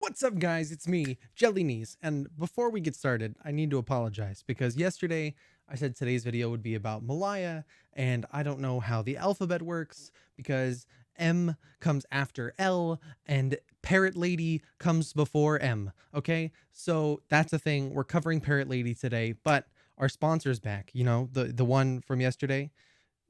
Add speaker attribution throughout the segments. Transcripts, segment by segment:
Speaker 1: What's up, guys? It's me, JellyKnees, and before we get started, I need to apologize because yesterday I said today's video would be about Malaya, and I don't know how the alphabet works because M comes after L and Parrot Lady comes before M. Okay, so that's a thing. We're covering Parrot Lady today, but our sponsor's back. You know, the one from yesterday.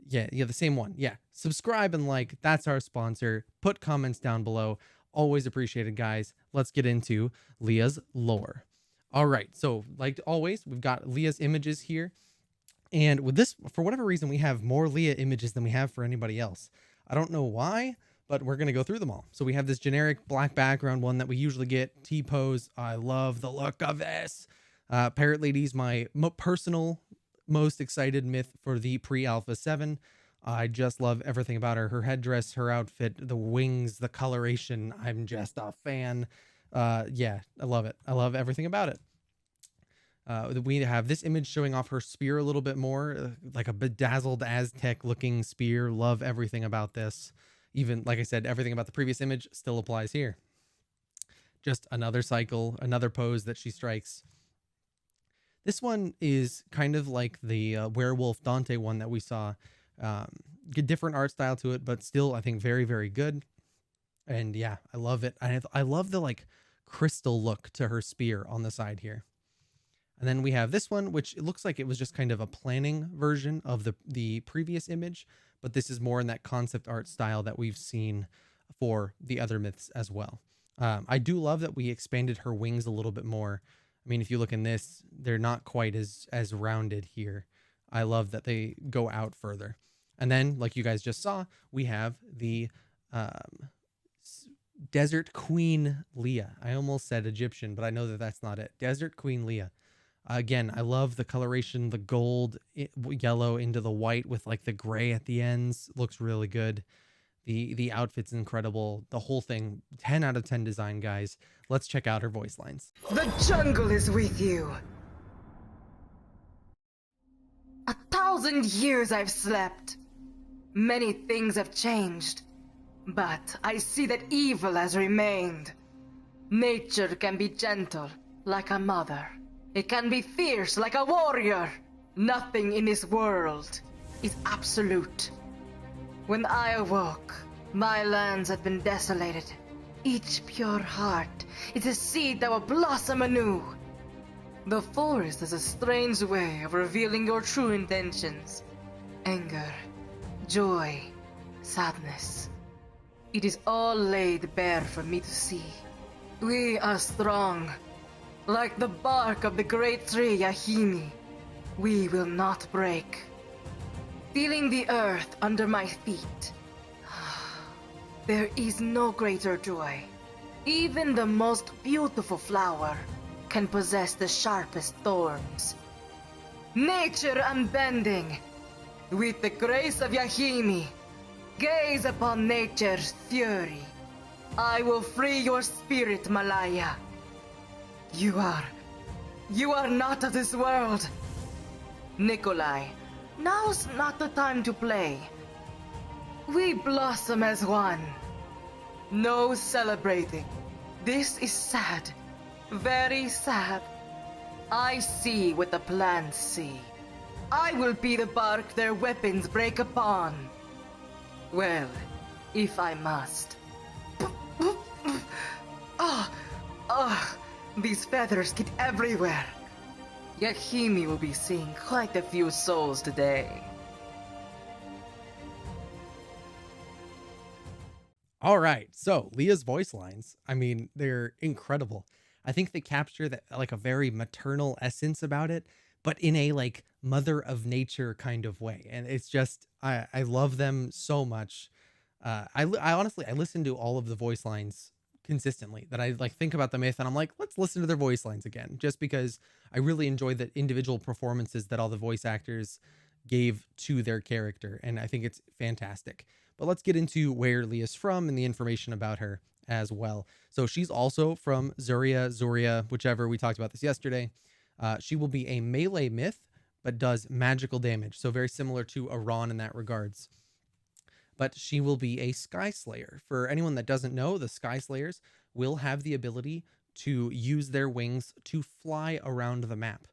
Speaker 1: Yeah, the same one. Yeah, subscribe and like. That's our sponsor. Put comments down below. Always appreciated, guys. Let's get into Lea's lore. All right, so like always, we've got Lea's images here. And with this, for whatever reason, we have more Lea images than we have for anybody else. I don't know why, but we're going to go through them all. So we have this generic black background one that we usually get, T-pose. I love the look of this. Parrot Lady's my personal most excited myth for the pre-alpha 7. I just love everything about her. Her headdress, her outfit, the wings, the coloration. I'm just a fan. Yeah, I love it. I love everything about it. We have this image showing off her spear a little bit more, like a bedazzled Aztec looking spear. Love everything about this. Even, like I said, everything about the previous image still applies here. Just another cycle, another pose that she strikes. This one is kind of like the werewolf Dante one that we saw. Different art style to it, but still, I think very, very good. And yeah, I love it. I love the like crystal look to her spear on the side here. And then we have this one, which it looks like it was just kind of a planning version of the previous image, but this is more in that concept art style that we've seen for the other myths as well. I do love that we expanded her wings a little bit more. I mean, if you look in this, they're not quite as rounded here. I love that they go out further. And then, like you guys just saw, we have the Desert Queen Lea. I almost said Egyptian, but I know that that's not it. Desert Queen Lea. Again, I love the coloration, the gold, yellow into the white with like the gray at the ends. Looks really good. The outfit's incredible. The whole thing, 10 out of 10 design, guys. Let's check out her voice lines.
Speaker 2: The jungle is with you. 1,000 years I've slept. Many things have changed, but I see that evil has remained. Nature can be gentle, like a mother. It can be fierce, like a warrior. Nothing in this world is absolute. When I awoke, my lands had been desolated. Each pure heart is a seed that will blossom anew. The forest has a strange way of revealing your true intentions. Anger, joy, sadness. It is all laid bare for me to see. We are strong. Like the bark of the great tree Yahimi, we will not break. Feeling the earth under my feet, there is no greater joy. Even the most beautiful flower can possess the sharpest thorns. Nature unbending, with the grace of Yahimi, gaze upon nature's fury. I will free your spirit, Malaya. You are not of this world. Nikolai, now's not the time to play. We blossom as one. No celebrating. This is sad. Very sad. I see what the plants see. I will be the bark their weapons break upon. Well, if I must. These feathers get everywhere. Yahimi will be seeing quite a few souls today.
Speaker 1: All right, so Lea's voice lines, I mean, they're incredible. I think they capture that like a very maternal essence about it, but in a like mother of nature kind of way. And it's just, I love them so much. I honestly, I listen to all of the voice lines consistently, that I like think about the myth and I'm like, let's listen to their voice lines again, just because I really enjoy the individual performances that all the voice actors gave to their character. And I think it's fantastic. But let's get into where Lea's from and the information about her as well. So she's also from Zuria, whichever. We talked about this yesterday. She will be a melee myth, but does magical damage. So very similar to Iran in that regards. But she will be a Sky Slayer. For anyone that doesn't know, the Sky Slayers will have the ability to use their wings to fly around the map.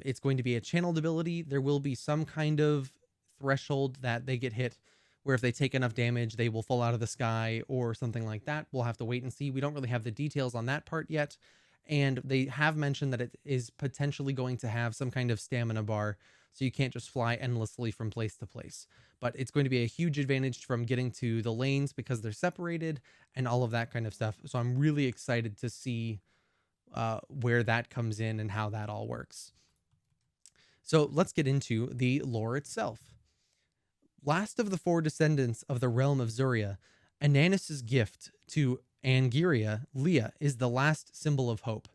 Speaker 1: It's going to be a channeled ability. There will be some kind of threshold that they get hit where if they take enough damage, they will fall out of the sky or something like that. We'll have to wait and see. We don't really have the details on that part yet. And they have mentioned that it is potentially going to have some kind of stamina bar, so you can't just fly endlessly from place to place. But it's going to be a huge advantage from getting to the lanes because they're separated and all of that kind of stuff. So I'm really excited to see where that comes in and how that all works. So let's get into the lore itself. Last of the 4 descendants of the realm of Zuria, Ananis's gift to Angeria, Lea, is the last symbol of hope.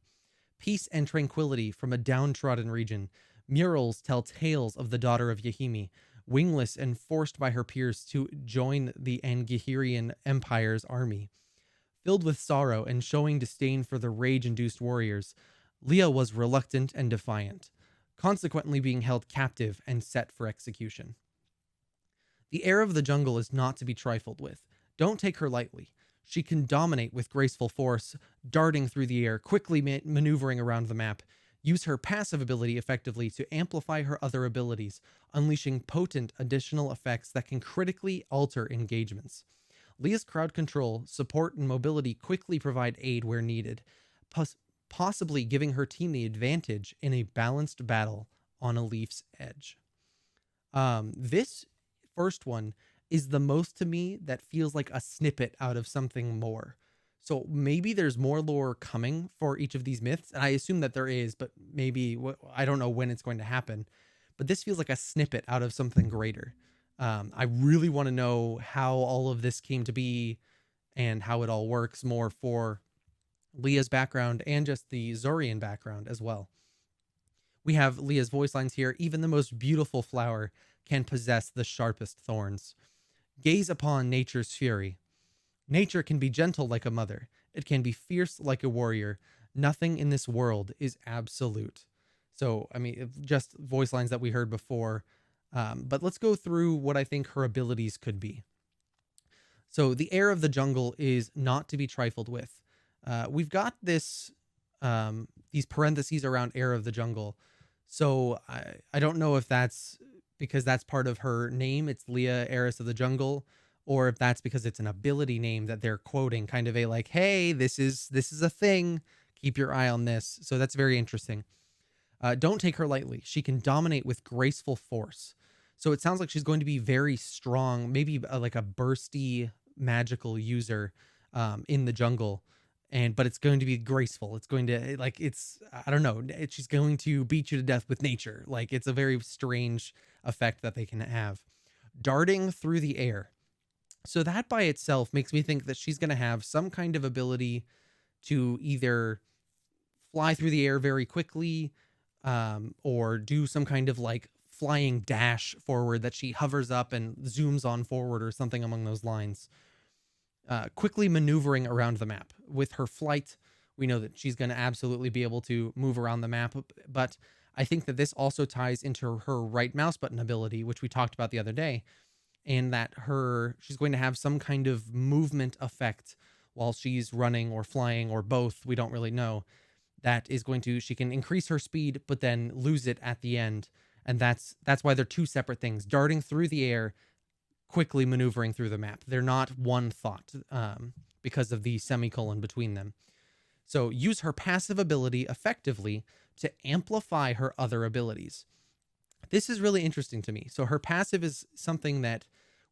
Speaker 1: Peace and tranquility from a downtrodden region. Murals tell tales of the daughter of Yahimi, wingless and forced by her peers to join the Angehirian Empire's army. Filled with sorrow and showing disdain for the rage-induced warriors, Lea was reluctant and defiant, consequently being held captive and set for execution. The heir of the jungle is not to be trifled with. Don't take her lightly. She can dominate with graceful force, darting through the air, quickly maneuvering around the map. Use her passive ability effectively to amplify her other abilities, unleashing potent additional effects that can critically alter engagements. Lea's crowd control, support, and mobility quickly provide aid where needed, possibly giving her team the advantage in a balanced battle on a leaf's edge. This first one is the most to me that feels like a snippet out of something more. So maybe there's more lore coming for each of these myths, and I assume that there is, but maybe I don't know when it's going to happen. But this feels like a snippet out of something greater. I really want to know how all of this came to be and how it all works more for Lea's background and just the Zorian background as well. We have Lea's voice lines here. Even the most beautiful flower can possess the sharpest thorns. Gaze upon nature's fury. Nature can be gentle like a mother. It can be fierce like a warrior. Nothing in this world is absolute. So, I mean, just voice lines that we heard before. But let's go through what I think her abilities could be. So the heir of the jungle is not to be trifled with. We've got this these parentheses around heir of the jungle. So I don't know if that's because that's part of her name. It's Lea, heiress of the jungle, or if that's because it's an ability name that they're quoting, kind of a like, hey, this is a thing. Keep your eye on this. So that's very interesting. Don't take her lightly. She can dominate with graceful force. So it sounds like she's going to be very strong, maybe like a bursty magical user in the jungle. But it's going to be graceful. It's going to I don't know. She's going to beat you to death with nature. Like it's a very strange effect that they can have. Darting through the air. So that by itself makes me think that she's going to have some kind of ability to either fly through the air very quickly, or do some kind of like flying dash forward that she hovers up and zooms on forward or something along those lines. Quickly maneuvering around the map. With her flight, we know that she's going to absolutely be able to move around the map, but I think that this also ties into her right mouse button ability, which we talked about the other day, and that she's going to have some kind of movement effect while she's running or flying or both, we don't really know, that is going to, she can increase her speed, but then lose it at the end. And that's why they're two separate things. Darting through the air, quickly maneuvering through the map. They're not one thought because of the semicolon between them. So use her passive ability effectively to amplify her other abilities. This is really interesting to me. So her passive is something that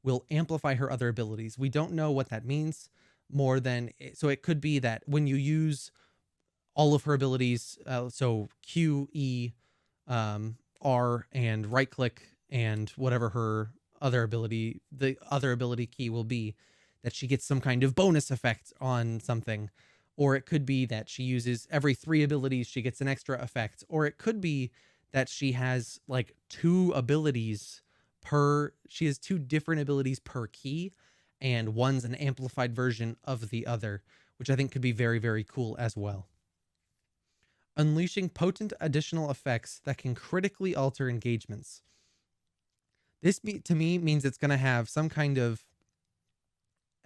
Speaker 1: will amplify her other abilities. We don't know what that means more than, so it could be that when you use all of her abilities, so Q, E, R, and right click, and whatever her other ability, the other ability key will be, that she gets some kind of bonus effect on something. Or it could be that she uses every 3 abilities, she gets an extra effect. Or it could be that she has like 2 abilities she has 2 different abilities per key, and one's an amplified version of the other, which I think could be very, very cool as well. Unleashing potent additional effects that can critically alter engagements. This to me means it's going to have some kind of,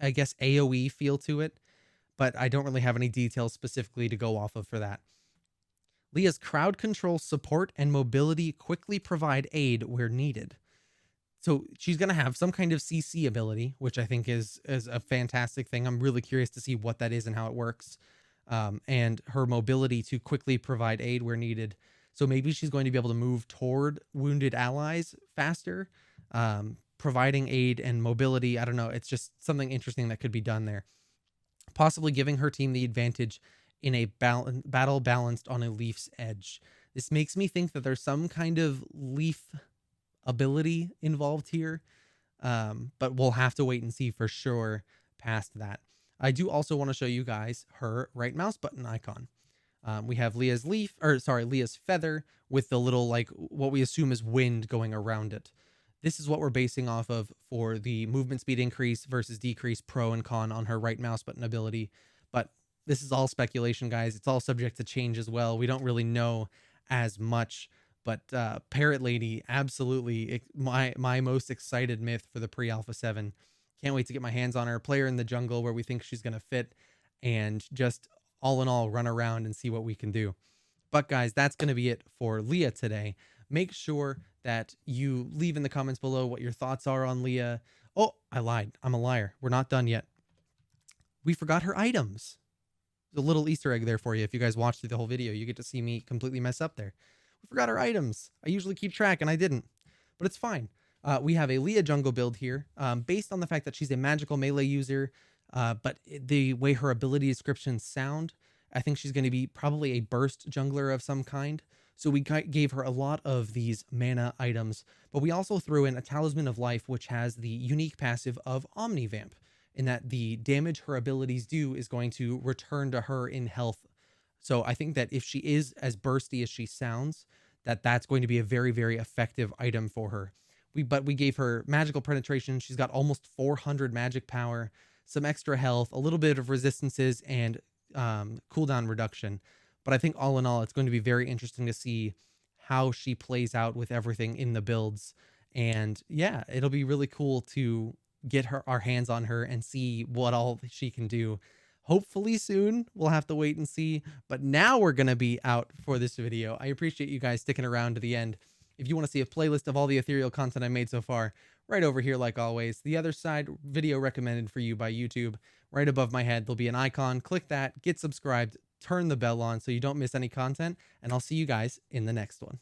Speaker 1: I guess, AoE feel to it, but I don't really have any details specifically to go off of for that. Lea's crowd control, support, and mobility quickly provide aid where needed. So she's going to have some kind of CC ability, which I think is a fantastic thing. I'm really curious to see what that is and how it works. And her mobility to quickly provide aid where needed. So maybe she's going to be able to move toward wounded allies faster, providing aid and mobility. I don't know. It's just something interesting that could be done there. Possibly giving her team the advantage in a battle balanced on a leaf's edge. This makes me think that there's some kind of leaf ability involved here, but we'll have to wait and see for sure past that. I do also want to show you guys her right mouse button icon. We have Lea's Lea's feather with the little, like, what we assume is wind going around it. This is what we're basing off of for the movement speed increase versus decrease pro and con on her right mouse button ability. But this is all speculation, guys. It's all subject to change as well. We don't really know as much, but Parrot Lady, absolutely my most excited myth for the pre-alpha 7. Can't wait to get my hands on her, play her in the jungle where we think she's going to fit, and just all in all run around and see what we can do. But guys, that's going to be it for Lea today. Make sure that you leave in the comments below what your thoughts are on Lea. Oh, I lied. I'm a liar. We're not done yet. We forgot her items. There's a little Easter egg there for you. If you guys watched through the whole video, you get to see me completely mess up there. We forgot her items. I usually keep track and I didn't, but it's fine. We have a Lea jungle build here, based on the fact that she's a magical melee user, but the way her ability descriptions sound, I think she's going to be probably a burst jungler of some kind. So we gave her a lot of these mana items, but we also threw in a Talisman of Life, which has the unique passive of Omnivamp, in that the damage her abilities do is going to return to her in health. So I think that if she is as bursty as she sounds, that's going to be a very, very effective item for her. But we gave her magical penetration. She's got almost 400 magic power, some extra health, a little bit of resistances, and cooldown reduction. But I think all in all, it's going to be very interesting to see how she plays out with everything in the builds. And yeah, it'll be really cool to get our hands on her and see what all she can do. Hopefully soon. We'll have to wait and see. But now we're going to be out for this video. I appreciate you guys sticking around to the end. If you want to see a playlist of all the Ethereal content I made so far, right over here, like always. The other side, video recommended for you by YouTube. Right above my head, there'll be an icon. Click that, get subscribed, turn the bell on so you don't miss any content, and I'll see you guys in the next one.